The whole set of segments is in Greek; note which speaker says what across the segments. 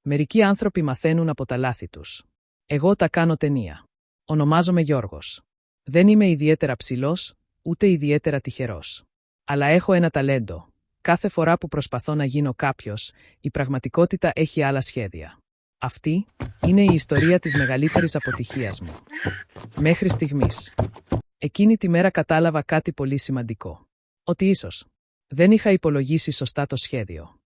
Speaker 1: Μερικοί άνθρωποι μαθαίνουν από τα λάθη τους. Εγώ τα κάνω ταινία. Ονομάζομαι Γιώργος. Δεν είμαι ιδιαίτερα ψηλός, ούτε ιδιαίτερα τυχερός. Αλλά έχω ένα ταλέντο. Κάθε φορά που προσπαθώ να γίνω κάποιος, η πραγματικότητα έχει άλλα σχέδια. Αυτή είναι η ιστορία της μεγαλύτερης αποτυχίας μου. Μέχρι στιγμής. Εκείνη τη μέρα κατάλαβα κάτι πολύ σημαντικό. Ότι ίσως δεν είχα υπολογίσει σωστά το σχέδιο.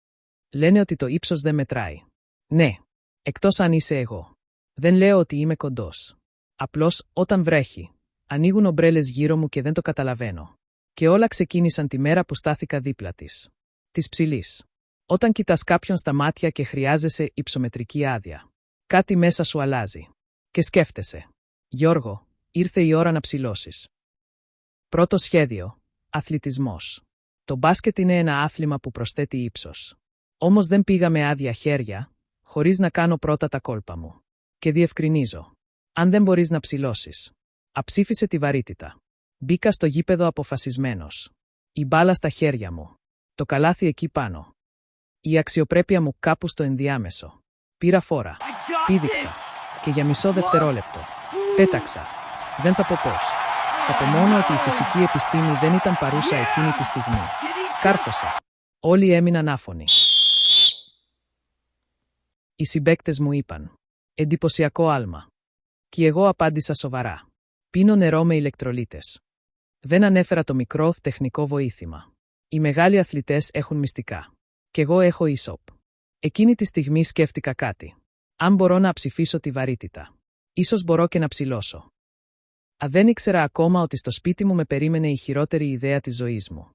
Speaker 1: Λένε ότι το ύψος δεν μετράει. Ναι, εκτός αν είσαι εγώ. Δεν λέω ότι είμαι κοντός. Απλώς, όταν βρέχει, ανοίγουν ομπρέλες γύρω μου και δεν το καταλαβαίνω. Και όλα ξεκίνησαν τη μέρα που στάθηκα δίπλα της. Της ψηλής. Όταν κοιτάς κάποιον στα μάτια και χρειάζεσαι υψομετρική άδεια. Κάτι μέσα σου αλλάζει. Και σκέφτεσαι. Γιώργο, ήρθε η ώρα να ψηλώσεις. Πρώτο σχέδιο. Αθλητισμός. Το μπάσκετ είναι ένα άθλημα που προσθέτει ύψος. Όμως δεν πήγα με άδεια χέρια, χωρίς να κάνω πρώτα τα κόλπα μου. Και διευκρινίζω. Αν δεν μπορείς να ψηλώσεις. Αψήφισε τη βαρύτητα. Μπήκα στο γήπεδο αποφασισμένος. Η μπάλα στα χέρια μου. Το καλάθι εκεί πάνω. Η αξιοπρέπεια μου κάπου στο ενδιάμεσο. Πήρα φόρα. Πήδηξα. Και για μισό δευτερόλεπτο. Πέταξα. Δεν θα πω πώς. Θα πω μόνο ότι η φυσική επιστήμη δεν ήταν παρούσα εκείνη τη στιγμή. Κάρφωσα. Όλοι έμειναν άφωνοι. Οι συμπαίκτες μου είπαν. Εντυπωσιακό άλμα. Και εγώ απάντησα σοβαρά. Πίνω νερό με ηλεκτρολίτες. Δεν ανέφερα το μικρό τεχνικό βοήθημα. Οι μεγάλοι αθλητές έχουν μυστικά. Κι εγώ έχω ίσοπ. Εκείνη τη στιγμή σκέφτηκα κάτι. Αν μπορώ να ψηφίσω τη βαρύτητα. Ίσως μπορώ και να ψηλώσω. Δεν ήξερα ακόμα ότι στο σπίτι μου με περίμενε η χειρότερη ιδέα της ζωής μου.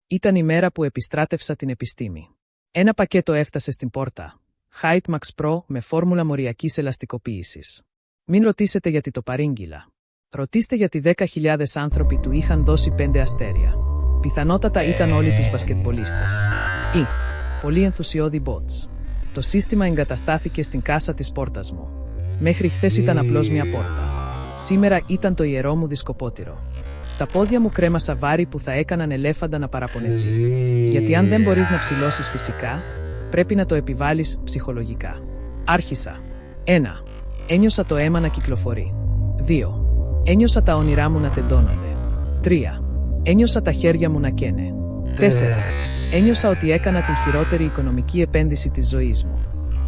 Speaker 1: Ήταν η μέρα που επιστράτευσα την επιστήμη. Ένα πακέτο έφτασε στην πόρτα. HeightMax Pro με φόρμουλα μοριακής ελαστικοποίησης. Μην ρωτήσετε γιατί το παρήγγειλα. Ρωτήστε γιατί 10.000 άνθρωποι του είχαν δώσει 5 αστέρια. Πιθανότατα ήταν όλοι τους μπασκετμπολίστες. Ή πολύ ενθουσιώδη bots. Το σύστημα εγκαταστάθηκε στην κάσα της πόρτας μου. Μέχρι χθες ήταν απλώς μια πόρτα. Σήμερα ήταν το ιερό μου δισκοπότηρο. Στα πόδια μου κρέμασα βάρη που θα έκαναν ελέφαντα να παραπονεθεί. Γιατί αν δεν μπορείς να ψηλώσεις φυσικά, πρέπει να το επιβάλλεις ψυχολογικά. Άρχισα. 1. Ένιωσα το αίμα να κυκλοφορεί. 2. Ένιωσα τα όνειρά μου να τεντώνονται. 3. Ένιωσα τα χέρια μου να καίνε. 4. Ένιωσα ότι έκανα την χειρότερη οικονομική επένδυση της ζωής μου.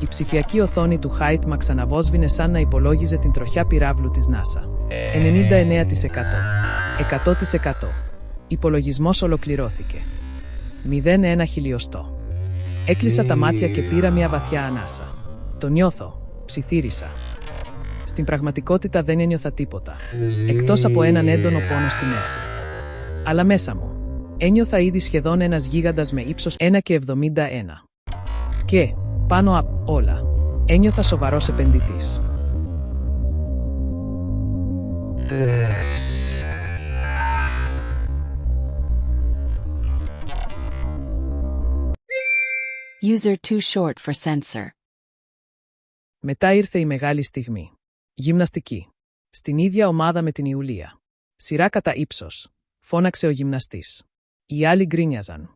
Speaker 1: Η ψηφιακή οθόνη του HeightMax αναβόσβηνε σαν να υπολόγιζε την τροχιά πυράβλου της NASA. 99%. 100%. Υπολογισμός ολοκληρώθηκε. 0,1 χιλιοστό. Έκλεισα τα μάτια και πήρα μια βαθιά ανάσα. Το νιώθω, ψιθύρισα. Στην πραγματικότητα δεν ένιωθα τίποτα. Εκτός από έναν έντονο πόνο στη μέση. Αλλά μέσα μου. Ένιωθα ήδη σχεδόν ένας γίγαντας με ύψος 1,71. Και, πάνω απ' όλα, ένιωθα σοβαρός επενδυτής.
Speaker 2: User too short for sensor.
Speaker 1: Μετά ήρθε η μεγάλη στιγμή. Γυμναστική. Στην ίδια ομάδα με την Ιουλία. Σειρά κατά ύψος. Φώναξε ο γυμναστής. Οι άλλοι γκρίνιαζαν.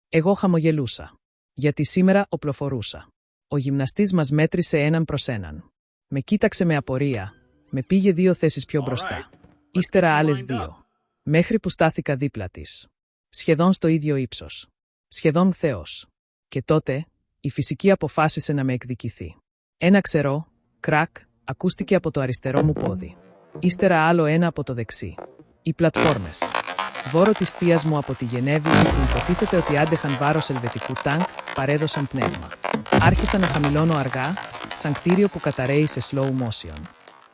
Speaker 1: Εγώ χαμογελούσα. Γιατί σήμερα οπλοφορούσα. Ο γυμναστής μας μέτρησε έναν προς έναν. Με κοίταξε με απορία. Με πήγε 2 θέσεις πιο μπροστά. Ύστερα άλλες 2. Μέχρι που στάθηκα δίπλα της. Σχεδόν στο ίδιο ύψος. Σχεδόν θεός. Και τότε, η φυσική αποφάσισε να με εκδικηθεί. Ένα ξερό, κρακ, ακούστηκε από το αριστερό μου πόδι. Ύστερα άλλο ένα από το δεξί. Οι πλατφόρμες. Δώρο της θείας μου από τη Γενέβη που υποτίθεται ότι άντεχαν βάρος ελβετικού τάγκ, παρέδωσαν πνεύμα. Άρχισα να χαμηλώνω αργά, σαν κτίριο που καταραίει σε slow motion.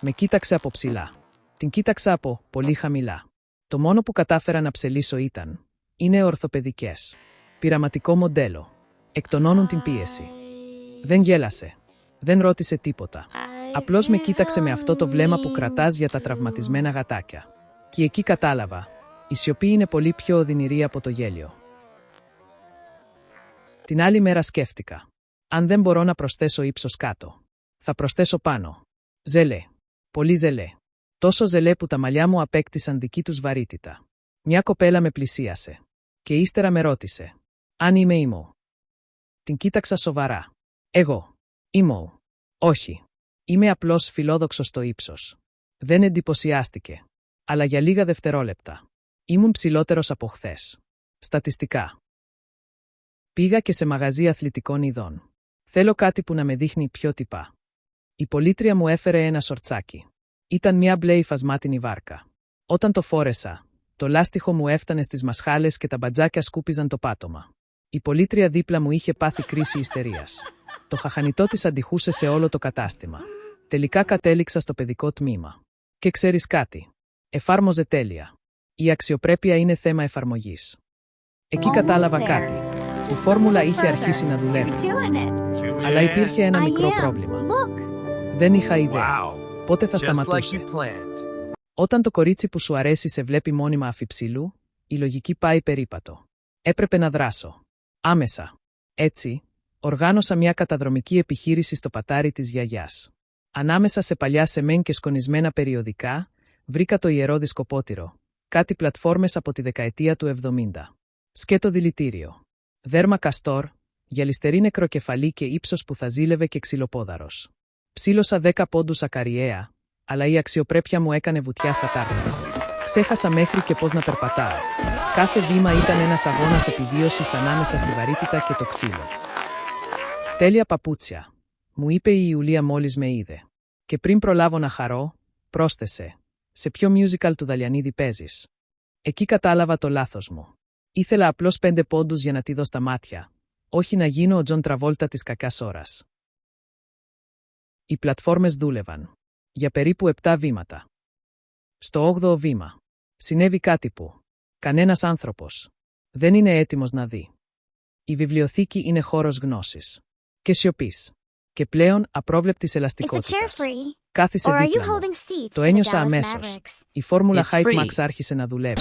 Speaker 1: Με κοίταξε από ψηλά. Την κοίταξα από πολύ χαμηλά. Το μόνο που κατάφερα να ψελίσω ήταν. Είναι ορθοπαιδικές. Πειραματικό μοντέλο. Εκτονώνουν την πίεση. Δεν γέλασε. Δεν ρώτησε τίποτα. Απλώς με κοίταξε με αυτό το βλέμμα που κρατάς για τα τραυματισμένα γατάκια. Και εκεί κατάλαβα. Η σιωπή είναι πολύ πιο οδυνηρή από το γέλιο. Την άλλη μέρα σκέφτηκα. Αν δεν μπορώ να προσθέσω ύψος κάτω, θα προσθέσω πάνω. Ζελέ. Πολύ ζελέ. Τόσο ζελέ που τα μαλλιά μου απέκτησαν δική τους βαρύτητα. Μια κοπέλα με πλησίασε. Και ύστερα με ρώτησε. Αν είμαι ήμο. Την κοίταξα σοβαρά. Εγώ. Είμαι. Όχι. Είμαι απλώς φιλόδοξος στο ύψος. Δεν εντυπωσιάστηκε. Αλλά για λίγα δευτερόλεπτα. Ήμουν ψηλότερος από χθες. Στατιστικά. Πήγα και σε μαγαζί αθλητικών ειδών. Θέλω κάτι που να με δείχνει πιο τυπά. Η πολίτρια μου έφερε ένα σορτσάκι. Ήταν μια μπλε υφασμάτινη βάρκα. Όταν το φόρεσα, το λάστιχο μου έφτανε στις μασχάλες και τα μπατζάκια σκούπιζαν το πάτωμα. Η πολίτρια δίπλα μου είχε πάθει κρίση ιστερίας. Το χαχανιτό της αντιχούσε σε όλο το κατάστημα. Τελικά κατέληξα στο παιδικό τμήμα. Και ξέρεις κάτι. Εφάρμοζε τέλεια. Η αξιοπρέπεια είναι θέμα εφαρμογής. Εκεί κατάλαβα κάτι. Η φόρμουλα είχε αρχίσει να δουλεύει. Αλλά υπήρχε ένα μικρό πρόβλημα. Δεν είχα ιδέα. Πότε θα σταματούσε. Όταν το κορίτσι που σου αρέσει σε βλέπει μόνιμα αφιψηλού, η λογική πάει περίπατο. Έπρεπε να δράσω. Άμεσα. Έτσι, οργάνωσα μια καταδρομική επιχείρηση στο πατάρι της γιαγιάς. Ανάμεσα σε παλιά σεμέν και σκονισμένα περιοδικά, βρήκα το ιερό δισκοπότηρο. Κάτι πλατφόρμες από τη δεκαετία του 70. Σκέτο δηλητήριο. Δέρμα καστόρ, γυαλιστερή νεκροκεφαλή και ύψος που θα ζήλευε και ξυλοπόδαρος. Ψήλωσα 10 πόντους ακαριέα, αλλά η αξιοπρέπεια μου έκανε βουτιά στα τάρταρα. Ξέχασα μέχρι και πώς να περπατάω. Κάθε βήμα ήταν ένας αγώνας επιβίωσης ανάμεσα στη βαρύτητα και το ξύλο. Τέλεια παπούτσια, μου είπε η Ιουλία μόλις με είδε. Και πριν προλάβω να χαρώ, πρόσθεσε. Σε ποιο musical του Δαλιανίδη παίζεις? Εκεί κατάλαβα το λάθος μου. Ήθελα απλώς 5 πόντους για να τη δω στα μάτια, όχι να γίνω ο Τζον Τραβόλτα της κακάς ώρας. Οι πλατφόρμες δούλευαν. Για περίπου 7 βήματα. Στο 8ο βήμα. Συνέβη κάτι που κανένας άνθρωπος δεν είναι έτοιμος να δει. Η βιβλιοθήκη είναι χώρος γνώσης. Και σιωπής. Και πλέον απρόβλεπτης ελαστικότητας. Κάθισε δίπλα μου. Το ένιωσα αμέσως. Η φόρμουλα Hype Max άρχισε να δουλεύει.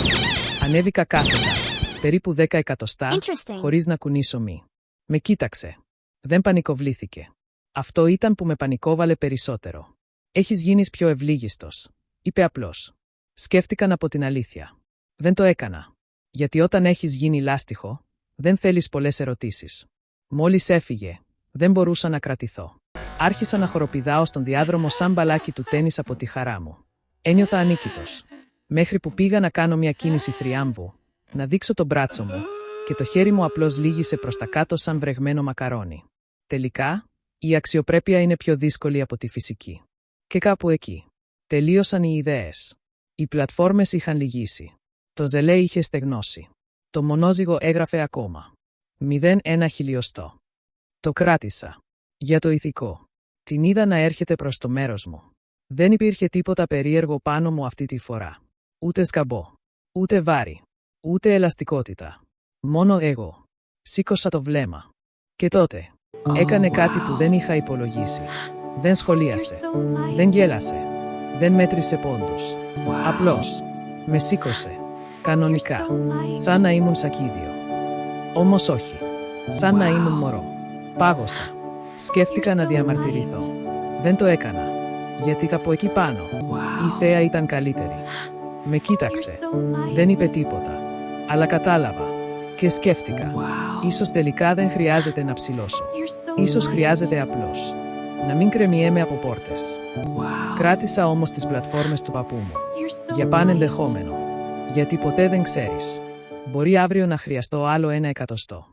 Speaker 1: Ανέβηκα κάθετα, περίπου 10 εκατοστά, χωρίς να κουνήσω μη. Με κοίταξε. Δεν πανικοβλήθηκε. Αυτό ήταν που με πανικόβαλε περισσότερο. Έχεις γίνει πιο ευλίγιστος, είπε απλώς. Σκέφτηκαν από την αλήθεια. Δεν το έκανα. Γιατί όταν έχεις γίνει λάστιχο, δεν θέλεις πολλές ερωτήσεις. Μόλις έφυγε, δεν μπορούσα να κρατηθώ. Άρχισα να χοροπηδάω στον διάδρομο σαν μπαλάκι του τένις από τη χαρά μου. Ένιωθα ανίκητος. Μέχρι που πήγα να κάνω μια κίνηση θριάμβου, να δείξω το μπράτσο μου, και το χέρι μου απλώς λύγησε προς τα κάτω σαν βρεγμένο μακαρόνι. Τελικά, η αξιοπρέπεια είναι πιο δύσκολη από τη φυσική. Και κάπου εκεί. Τελείωσαν οι ιδέες. Οι πλατφόρμες είχαν λυγίσει. Το ζελέ είχε στεγνώσει. Το μονόζυγο έγραφε ακόμα. 0,1 χιλιοστό. Το κράτησα. Για το ηθικό. Την είδα να έρχεται προς το μέρος μου. Δεν υπήρχε τίποτα περίεργο πάνω μου αυτή τη φορά. Ούτε σκαμπό. Ούτε βάρη. Ούτε ελαστικότητα. Μόνο εγώ. Σήκωσα το βλέμμα. Και τότε, έκανε κάτι που δεν είχα υπολογίσει. Δεν σχολίασε. Δεν γέλασε. Δεν μέτρησε πόντους. Απλώς. Με σήκωσε. Κανονικά. Σαν να ήμουν σακίδιο. Όμως όχι. Σαν να ήμουν μωρό. Πάγωσα. Σκέφτηκα να διαμαρτυρηθώ. Δεν το έκανα. Γιατί από εκεί πάνω, η θέα ήταν καλύτερη. Με κοίταξε. Δεν είπε τίποτα. Αλλά κατάλαβα. Και σκέφτηκα. Ίσως τελικά δεν χρειάζεται να ψηλώσω. Ίσως χρειάζεται απλώς να μην κρεμιέμαι από πόρτες. Κράτησα όμως τις πλατφόρμες του παππού μου. Για πανενδεχόμενο. Γιατί ποτέ δεν ξέρεις. Μπορεί αύριο να χρειαστώ άλλο 1 εκατοστό.